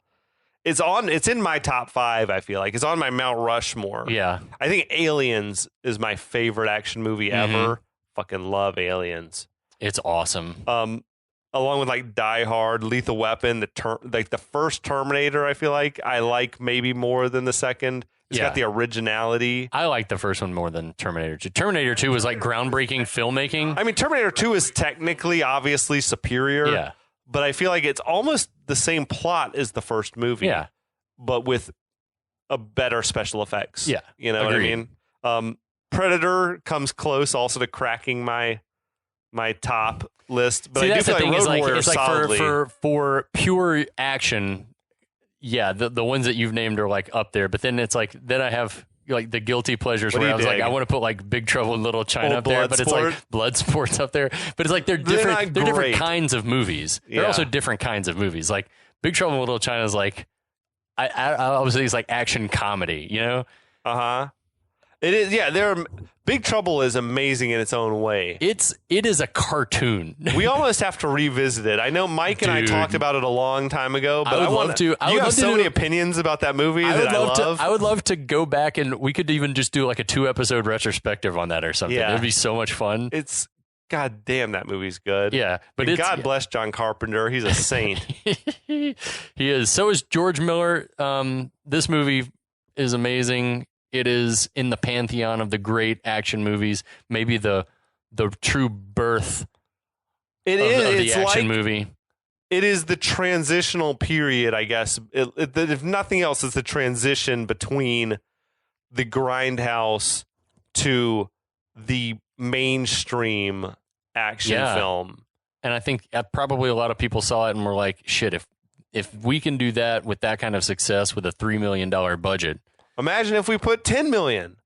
S2: It's in my top 5, I feel like. It's on my Mount Rushmore.
S3: Yeah.
S2: I think Aliens is my favorite action movie ever. Fucking love Aliens.
S3: It's awesome.
S2: Along with like Die Hard, Lethal Weapon, the first Terminator, I feel like I like maybe more than the second. It's got the originality.
S3: I like the first one more than Terminator 2. Terminator 2 was like groundbreaking filmmaking.
S2: I mean, Terminator 2 is technically, obviously superior.
S3: Yeah.
S2: But I feel like it's almost the same plot as the first movie.
S3: Yeah.
S2: But with a better special effects.
S3: Yeah.
S2: You know
S3: Agreed.
S2: what I mean? Predator comes close also to cracking my top list. But
S3: See,
S2: I do
S3: that's the
S2: feel
S3: thing.
S2: like
S3: Is
S2: Road
S3: like,
S2: Warrior
S3: it's like
S2: solidly.
S3: for pure action, yeah, the ones that you've named are like up there. But then it's like, then I have like the guilty pleasures
S2: What do
S3: where
S2: you
S3: I was like,
S2: dig?
S3: I want to put like Big Trouble in Little China
S2: Oh,
S3: up there, but it's
S2: Bloodsport?
S3: like blood sports up there. But it's like they're different.
S2: not
S3: They're different
S2: great.
S3: kinds of movies. They're
S2: Yeah.
S3: also different kinds of movies. Like Big Trouble in Little China is like, I would say it's like action comedy. You know,
S2: Uh-huh. It is, yeah, Big Trouble is amazing in its own way.
S3: it is a cartoon.
S2: We almost have to revisit it. I know Mike and I
S3: Dude.
S2: talked about it a long time ago, but
S3: I would
S2: want
S3: love to. I
S2: You
S3: would
S2: have
S3: love to
S2: so
S3: do-
S2: many opinions about that movie that I love.
S3: I would love to go back and we could even just do like a 2-episode retrospective on that or something.
S2: Yeah.
S3: It'd be so much fun.
S2: It's God damn, that movie's good.
S3: Yeah, but
S2: And
S3: it's
S2: God bless John Carpenter. He's a saint.
S3: he is. So is George Miller. This movie is amazing. It is in the pantheon of the great action movies. Maybe the true birth
S2: It
S3: of,
S2: is.
S3: of the
S2: It's
S3: action
S2: like
S3: movie.
S2: it is the transitional period, I guess. If nothing else, it's the transition between the grindhouse to the mainstream action
S3: Yeah.
S2: film.
S3: And I think probably a lot of people saw it and were like, "Shit! If we can do that with that kind of success with a $3 million budget,
S2: Imagine if we put 10 million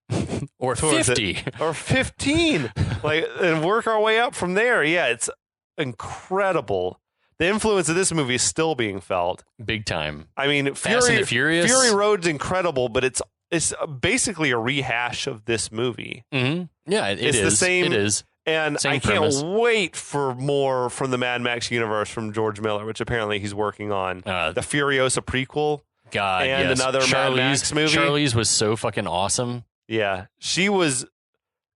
S3: or
S2: towards
S3: 50."
S2: it, or 15, like, and work our way up from there. Yeah, it's incredible. The influence of this movie is still being felt.
S3: Big time.
S2: I mean,
S3: Fast and the Furious.
S2: Fury Road's incredible, but it's basically a rehash of this movie.
S3: Mm-hmm. Yeah, it
S2: It's
S3: is.
S2: the same-
S3: It is.
S2: And
S3: Same
S2: I can't
S3: premise.
S2: wait for more from the Mad Max universe from George Miller, which apparently he's working on. The Furiosa prequel.
S3: God,
S2: And
S3: yes.
S2: another Mad Max movie.
S3: Charlize was so fucking awesome.
S2: Yeah, she was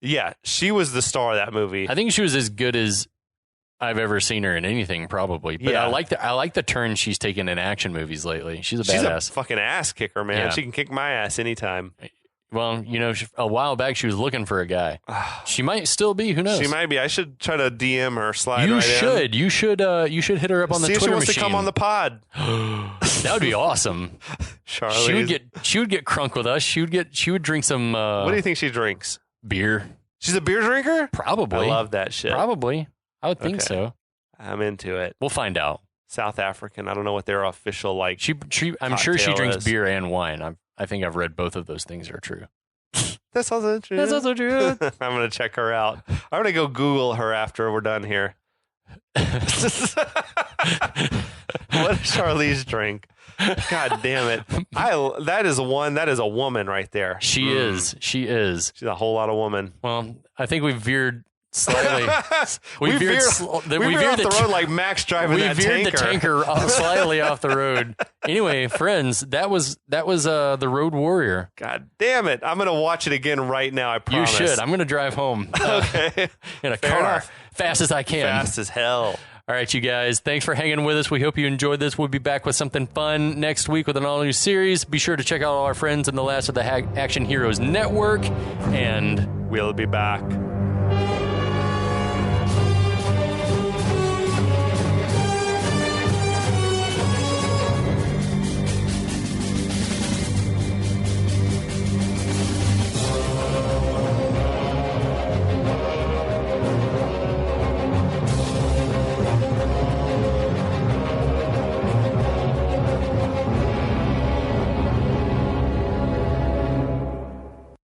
S2: the star of that movie.
S3: I think she was as good as I've ever seen her in anything, probably. But
S2: Yeah.
S3: I like the turn she's taken in action movies lately. She's a
S2: She's
S3: badass.
S2: a fucking ass kicker, man.
S3: Yeah.
S2: She can kick my ass anytime.
S3: Well, you know, a while back she was looking for a guy. She might still be. Who knows?
S2: She might be. I should try to DM her. Slide.
S3: You
S2: right
S3: should. You should. You should hit her up on the
S2: See if
S3: Twitter
S2: she wants
S3: machine.
S2: to come on the pod.
S3: That would be awesome.
S2: Charlize.
S3: She would get crunk with us. She would drink some.
S2: What do you think she drinks?
S3: Beer.
S2: She's a beer drinker?
S3: Probably.
S2: I love that shit.
S3: Probably. I would think
S2: Okay.
S3: so.
S2: I'm into it.
S3: We'll find out.
S2: South African. I don't know what their official like.
S3: I'm sure she
S2: cocktail
S3: drinks
S2: is.
S3: beer and wine. I think I've read both of those things are true.
S2: That's also true.
S3: That's also true.
S2: I'm gonna check her out. I'm gonna go Google her after we're done here. What does Charlize drink? God damn it! That is a woman right there.
S3: She is. She is.
S2: She's a whole lot of woman.
S3: Well, I think we veered slightly.
S2: we veered off the road like Max driving that tanker.
S3: We veered the tanker slightly off the road. Anyway, friends, that was the Road Warrior.
S2: God damn it! I'm gonna watch it again right now. I promise.
S3: You should. I'm gonna drive home.
S2: Okay.
S3: In a
S2: Fair
S3: car,
S2: enough.
S3: fast as I can.
S2: Fast as hell.
S3: All right, you guys. Thanks for hanging with us. We hope you enjoyed this. We'll be back with something fun next week with an all-new series. Be sure to check out all our friends in the Last of the Action Heroes Network, and
S2: we'll be back.